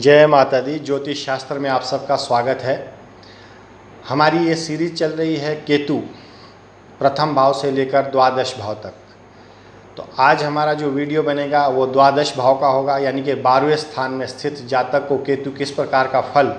जय माता दी। ज्योतिष शास्त्र में आप सबका स्वागत है। हमारी ये सीरीज चल रही है केतु प्रथम भाव से लेकर द्वादश भाव तक। तो आज हमारा जो वीडियो बनेगा वो द्वादश भाव का होगा, यानी कि 12वें स्थान में स्थित जातक को केतु किस प्रकार का फल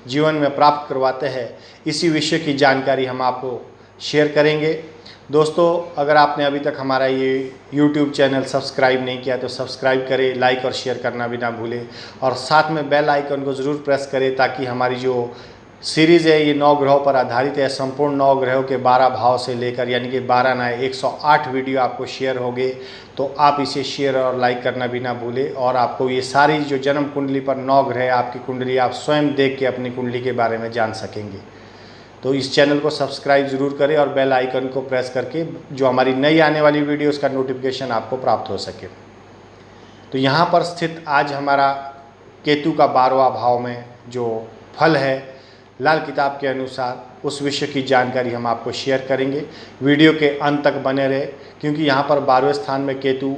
जीवन में प्राप्त करवाते हैं, इसी विषय की जानकारी हम आपको शेयर करेंगे। दोस्तों, अगर आपने अभी तक हमारा ये YouTube चैनल सब्सक्राइब नहीं किया तो सब्सक्राइब करें, लाइक और शेयर करना भी ना भूलें और साथ में बेल आइकन को ज़रूर प्रेस करें ताकि हमारी जो सीरीज़ है ये 9 ग्रहों पर आधारित है। संपूर्ण 9 ग्रहों के 12 भाव से लेकर यानी कि 12 नए 108 वीडियो आपको शेयर होंगे, तो आप इसे शेयर और लाइक करना भी ना भूलें। और आपको ये सारी जो जन्म कुंडली पर 9 ग्रह आपकी कुंडली आप स्वयं देख के अपनी कुंडली के बारे में जान सकेंगे। तो इस चैनल को सब्सक्राइब ज़रूर करें और बेल आइकन को प्रेस करके जो हमारी नई आने वाली वीडियो उसका नोटिफिकेशन आपको प्राप्त हो सके। तो यहाँ पर स्थित आज हमारा केतु का 12वां भाव में जो फल है लाल किताब के अनुसार, उस विषय की जानकारी हम आपको शेयर करेंगे। वीडियो के अंत तक बने रहे, क्योंकि यहाँ पर 12वें स्थान में केतु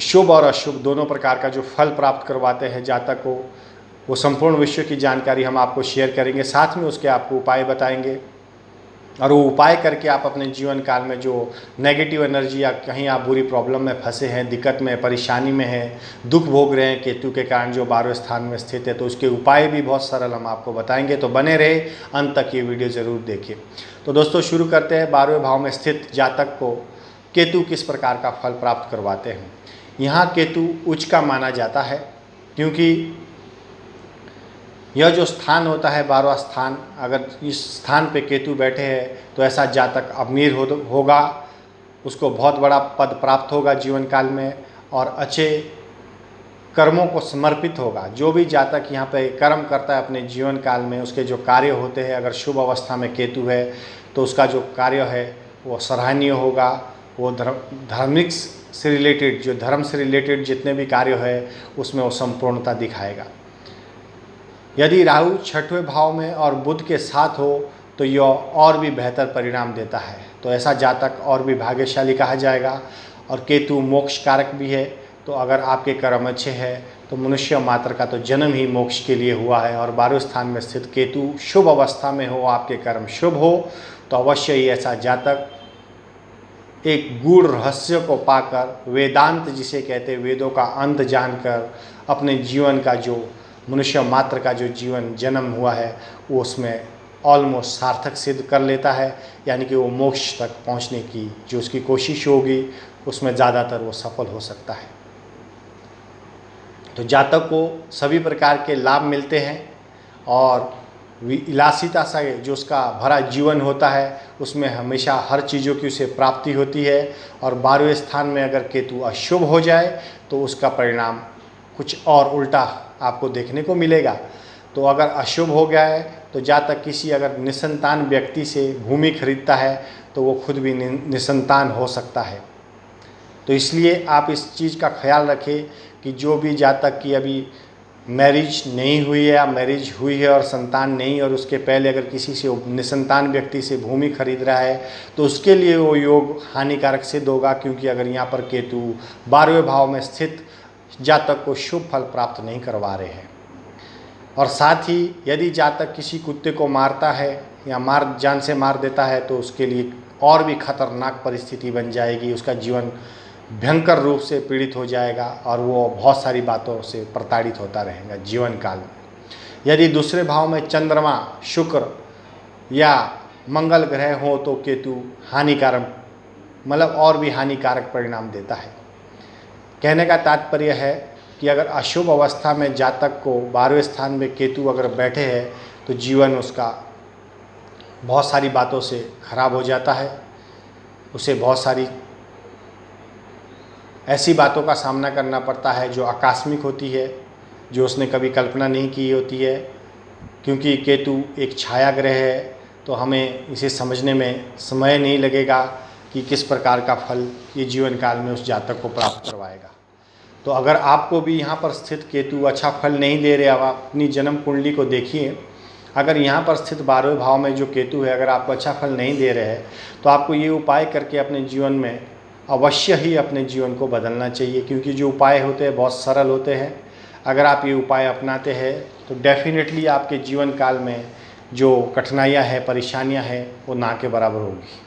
शुभ और अशुभ दोनों प्रकार का जो फल प्राप्त करवाते हैं जातक को, वो संपूर्ण विषय की जानकारी हम आपको शेयर करेंगे। साथ में उसके आपको उपाय बताएंगे और वो उपाय करके आप अपने जीवन काल में जो नेगेटिव एनर्जी या कहीं आप बुरी प्रॉब्लम में फंसे हैं, दिक्कत में, परेशानी में हैं, दुख भोग रहे हैं केतु के कारण जो 12वें स्थान में स्थित है, तो उसके उपाय भी बहुत सरल हम आपको बताएंगे। तो बने रहे, अंत तक ये वीडियो ज़रूर देखिए। तो दोस्तों, शुरू करते हैं। 12वें भाव में स्थित जातक को केतु किस प्रकार का फल प्राप्त करवाते हैं। यहाँ केतु उच्च का माना जाता है, क्योंकि यह जो स्थान होता है 12वां स्थान, अगर इस स्थान पे केतु बैठे हैं तो ऐसा जातक अमीर होगा, उसको बहुत बड़ा पद प्राप्त होगा जीवन काल में और अच्छे कर्मों को समर्पित होगा। जो भी जातक यहाँ पे कर्म करता है अपने जीवन काल में, उसके जो कार्य होते हैं, अगर शुभ अवस्था में केतु है तो उसका जो कार्य है वो सराहनीय होगा। वो धार्मिक से रिलेटेड, जो धर्म से रिलेटेड जितने भी कार्य है उसमें वो संपूर्णता दिखाएगा। यदि राहु 6वें भाव में और बुध के साथ हो तो यह और भी बेहतर परिणाम देता है। तो ऐसा जातक और भी भाग्यशाली कहा जाएगा। और केतु मोक्ष कारक भी है, तो अगर आपके कर्म अच्छे हैं तो मनुष्य मात्र का तो जन्म ही मोक्ष के लिए हुआ है। और 12वें स्थान में स्थित केतु शुभ अवस्था में हो, आपके कर्म शुभ हो, तो अवश्य ही ऐसा जातक एक गूढ़ रहस्य को पाकर, वेदांत जिसे कहते हैं, वेदों का अंत जानकर अपने जीवन का जो मनुष्य मात्र का जो जीवन जन्म हुआ है वो उसमें ऑलमोस्ट सार्थक सिद्ध कर लेता है। यानी कि वो मोक्ष तक पहुंचने की जो उसकी कोशिश होगी उसमें ज़्यादातर वो सफल हो सकता है। तो जातक को सभी प्रकार के लाभ मिलते हैं और विलासिता से जो उसका भरा जीवन होता है उसमें हमेशा हर चीज़ों की उसे प्राप्ति होती है। और 12वें स्थान में अगर केतु अशुभ हो जाए तो उसका परिणाम कुछ और उल्टा आपको देखने को मिलेगा। तो अगर अशुभ हो गया है तो जातक किसी अगर निसंतान व्यक्ति से भूमि खरीदता है तो वो खुद भी निसंतान हो सकता है। तो इसलिए आप इस चीज़ का ख्याल रखें कि जो भी जातक की अभी मैरिज नहीं हुई है या मैरिज हुई है और संतान नहीं, और उसके पहले अगर किसी से निसंतान व्यक्ति से भूमि खरीद रहा है तो उसके लिए वो योग हानिकारक सिद्ध होगा, क्योंकि अगर यहाँ पर केतु 12वें भाव में स्थित जातक को शुभ फल प्राप्त नहीं करवा रहे हैं। और साथ ही यदि जातक किसी कुत्ते को मारता है या जान से मार देता है तो उसके लिए और भी खतरनाक परिस्थिति बन जाएगी। उसका जीवन भयंकर रूप से पीड़ित हो जाएगा और वो बहुत सारी बातों से प्रताड़ित होता रहेगा जीवन काल में। यदि दूसरे भाव में चंद्रमा, शुक्र या मंगल ग्रह हो तो केतु हानिकारक, मतलब और भी हानिकारक परिणाम देता है। कहने का तात्पर्य है कि अगर अशुभ अवस्था में जातक को 12वें स्थान में केतु अगर बैठे हैं तो जीवन उसका बहुत सारी बातों से खराब हो जाता है। उसे बहुत सारी ऐसी बातों का सामना करना पड़ता है जो आकस्मिक होती है, जो उसने कभी कल्पना नहीं की होती है। क्योंकि केतु एक छाया ग्रह है तो हमें इसे समझने में समय नहीं लगेगा कि किस प्रकार का फल ये जीवन काल में उस जातक को प्राप्त करवाएगा। तो अगर आपको भी यहाँ पर स्थित केतु अच्छा फल नहीं दे रहे, आप अपनी जन्म कुंडली को देखिए। अगर यहाँ पर स्थित 12वें भाव में जो केतु है अगर आपको अच्छा फल नहीं दे रहे हैं तो आपको ये उपाय करके अपने जीवन में अवश्य ही अपने जीवन को बदलना चाहिए, क्योंकि जो उपाय होते हैं बहुत सरल होते हैं। अगर आप ये उपाय अपनाते हैं तो डेफिनेटली आपके जीवन काल में जो कठिनाइयाँ हैं, परेशानियाँ हैं, वो ना के बराबर होगी।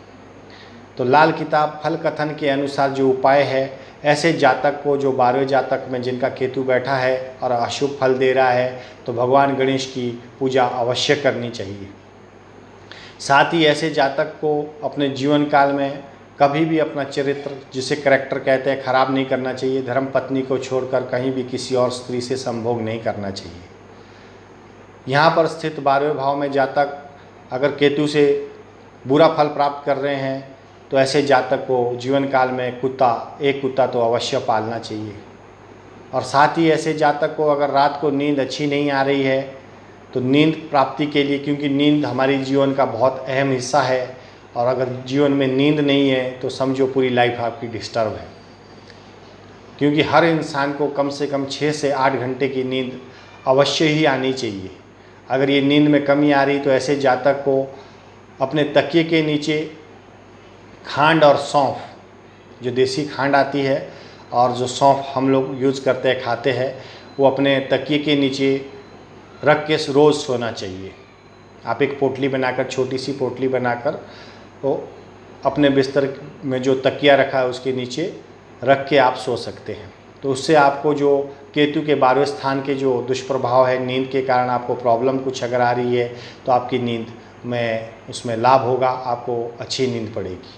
तो लाल किताब फल कथन के अनुसार जो उपाय है, ऐसे जातक को जो 12वें जातक में जिनका केतु बैठा है और अशुभ फल दे रहा है, तो भगवान गणेश की पूजा अवश्य करनी चाहिए। साथ ही ऐसे जातक को अपने जीवन काल में कभी भी अपना चरित्र, जिसे करैक्टर कहते हैं, खराब नहीं करना चाहिए। धर्म पत्नी को छोड़कर कहीं भी किसी और स्त्री से संभोग नहीं करना चाहिए। यहाँ पर स्थित 12वें भाव में जातक अगर केतु से बुरा फल प्राप्त कर रहे हैं, तो ऐसे जातक को जीवन काल में एक कुत्ता तो अवश्य पालना चाहिए। और साथ ही ऐसे जातक को अगर रात को नींद अच्छी नहीं आ रही है, तो नींद प्राप्ति के लिए, क्योंकि नींद हमारे जीवन का बहुत अहम हिस्सा है, और अगर जीवन में नींद नहीं है तो समझो पूरी लाइफ आपकी डिस्टर्ब है। क्योंकि हर इंसान को कम से कम 6 से 8 घंटे की नींद अवश्य ही आनी चाहिए। अगर ये नींद में कमी आ रही तो ऐसे जातक को अपने तकिए के नीचे खांड और सौंफ, जो देसी खांड आती है और जो सौंफ हम लोग यूज़ करते हैं, खाते हैं, वो अपने तकिए के नीचे रख के रोज़ सोना चाहिए। आप एक पोटली बनाकर, छोटी सी पोटली बनाकर, तो अपने बिस्तर में जो तकिया रखा है उसके नीचे रख के आप सो सकते हैं। तो उससे आपको जो केतु के 12वें स्थान के जो दुष्प्रभाव है, नींद के कारण आपको प्रॉब्लम कुछ अगर आ रही है, तो आपकी नींद में उसमें लाभ होगा, आपको अच्छी नींद पड़ेगी।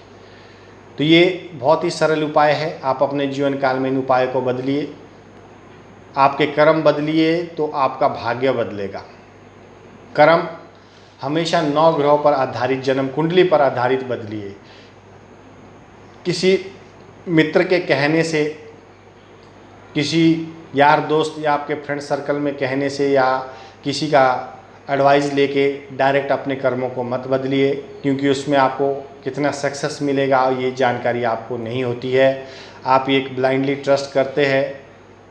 तो ये बहुत ही सरल उपाय है। आप अपने जीवन काल में इन उपायों को बदलिए, आपके कर्म बदलिए तो आपका भाग्य बदलेगा। कर्म हमेशा 9 ग्रहों पर आधारित, जन्म कुंडली पर आधारित बदलिए। किसी मित्र के कहने से, किसी यार दोस्त या आपके फ्रेंड सर्कल में कहने से, या किसी का एडवाइस लेके डायरेक्ट अपने कर्मों को मत बदलिए, क्योंकि उसमें आपको कितना सक्सेस मिलेगा ये जानकारी आपको नहीं होती है। आप एक ब्लाइंडली ट्रस्ट करते हैं,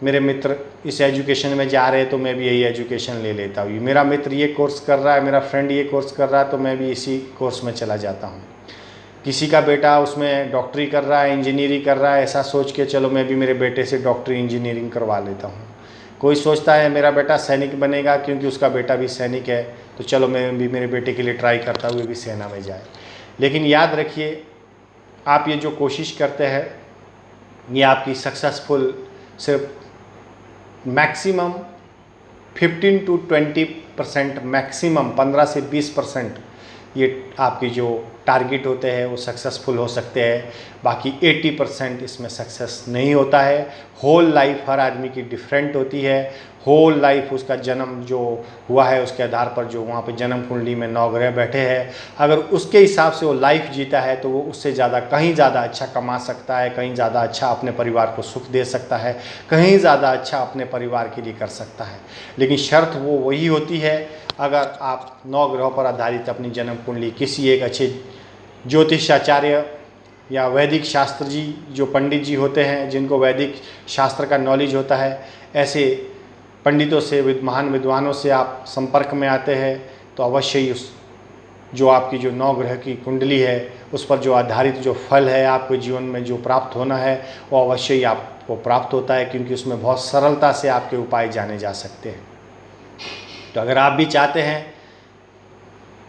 मेरे मित्र इस एजुकेशन में जा रहे हैं तो मैं भी यही एजुकेशन ले लेता हूँ, मेरा मित्र ये कोर्स कर रहा है, मेरा फ्रेंड ये कोर्स कर रहा है तो मैं भी इसी कोर्स में चला जाता हूँ। किसी का बेटा उसमें डॉक्टरी कर रहा है, इंजीनियरिंग कर रहा है, ऐसा सोच के चलो मैं भी मेरे बेटे से डॉक्टरी इंजीनियरिंग करवा लेता हूँ। कोई सोचता है मेरा बेटा सैनिक बनेगा क्योंकि उसका बेटा भी सैनिक है, तो चलो मैं भी मेरे बेटे के लिए ट्राई करता हुए भी सेना में जाए। लेकिन याद रखिए, आप ये जो कोशिश करते हैं, ये आपकी सक्सेसफुल सिर्फ मैक्सिमम 15 to 20%, मैक्सिमम 15 से 20% ये आपकी जो टारगेट होते हैं वो सक्सेसफुल हो सकते हैं। बाकी 80% इसमें सक्सेस नहीं होता है। होल लाइफ हर आदमी की डिफरेंट होती है। होल लाइफ उसका जन्म जो हुआ है उसके आधार पर, जो वहाँ पे जन्म कुंडली में 9 ग्रह बैठे हैं, अगर उसके हिसाब से वो लाइफ जीता है तो वो उससे ज़्यादा, कहीं ज़्यादा अच्छा कमा सकता है, कहीं ज़्यादा अच्छा अपने परिवार को सुख दे सकता है, कहीं ज़्यादा अच्छा अपने परिवार के लिए कर सकता है। लेकिन शर्त वो वही होती है, अगर आप 9 ग्रहों पर आधारित अपनी जन्म कुंडली किसी एक अच्छे ज्योतिषाचार्य या वैदिक शास्त्र जी, जो पंडित जी होते हैं जिनको वैदिक शास्त्र का नॉलेज होता है, ऐसे पंडितों से, महान विद्वानों से आप संपर्क में आते हैं तो अवश्य ही उस जो आपकी जो 9 ग्रह की कुंडली है उस पर जो आधारित जो फल है आपके जीवन में जो प्राप्त होना है वो अवश्य ही आपको प्राप्त होता है, क्योंकि उसमें बहुत सरलता से आपके उपाय जाने जा सकते हैं। तो अगर आप भी चाहते हैं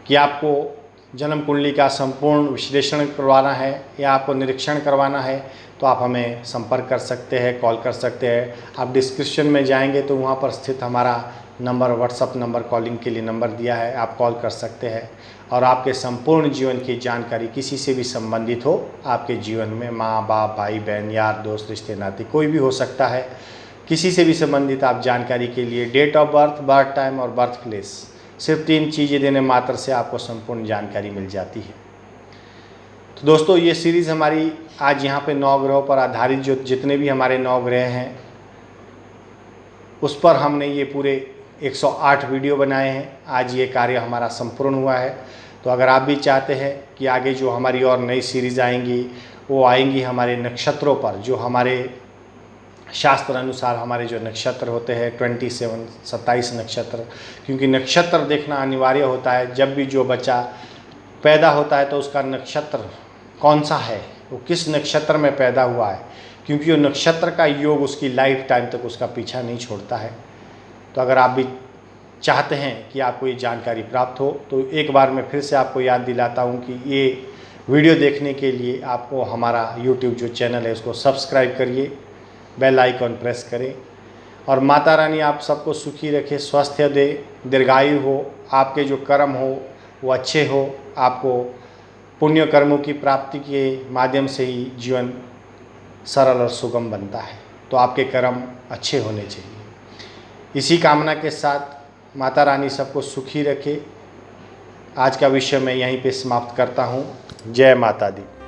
कि आपको जन्म कुंडली का संपूर्ण विश्लेषण करवाना है या आपको निरीक्षण करवाना है, तो आप हमें संपर्क कर सकते हैं, कॉल कर सकते हैं। आप डिस्क्रिप्शन में जाएंगे तो वहाँ पर स्थित हमारा नंबर, व्हाट्सअप नंबर, कॉलिंग के लिए नंबर दिया है, आप कॉल कर सकते हैं। और आपके संपूर्ण जीवन की जानकारी किसी से भी संबंधित हो, आपके जीवन में माँ बाप, भाई बहन, यार दोस्त, रिश्ते नाते, कोई भी हो सकता है, किसी से भी संबंधित आप जानकारी के लिए date of birth, birth time और बर्थ प्लेस, सिर्फ 3 चीज़ें देने मात्र से आपको संपूर्ण जानकारी मिल जाती है। तो दोस्तों, ये सीरीज़ हमारी आज यहाँ पे 9 ग्रहों पर आधारित जो जितने भी हमारे 9 ग्रह हैं उस पर हमने ये पूरे 108 वीडियो बनाए हैं। आज ये कार्य हमारा संपूर्ण हुआ है। तो अगर आप भी चाहते हैं कि आगे जो हमारी और नई सीरीज़ आएंगी वो आएंगी हमारे नक्षत्रों पर, जो हमारे शास्त्र अनुसार हमारे जो नक्षत्र होते हैं 27 नक्षत्र, क्योंकि नक्षत्र देखना अनिवार्य होता है। जब भी जो बच्चा पैदा होता है तो उसका नक्षत्र कौन सा है, वो किस नक्षत्र में पैदा हुआ है, क्योंकि वो नक्षत्र का योग उसकी लाइफ टाइम तक उसका पीछा नहीं छोड़ता है। तो अगर आप भी चाहते हैं कि आपको ये जानकारी प्राप्त हो तो एक बार मैं फिर से आपको याद दिलाता हूँ कि ये वीडियो देखने के लिए आपको हमारा YouTube जो चैनल है उसको सब्सक्राइब करिए, बेल आइकॉन प्रेस करें और माता रानी आप सबको सुखी रखे, स्वस्थ दे, दीर्घायु हो, आपके जो कर्म हो वो अच्छे हो, आपको पुण्य कर्मों की प्राप्ति के माध्यम से ही जीवन सरल और सुगम बनता है। तो आपके कर्म अच्छे होने चाहिए। इसी कामना के साथ माता रानी सबको सुखी रखे। आज का विषय मैं यहीं पे समाप्त करता हूँ। जय माता दी।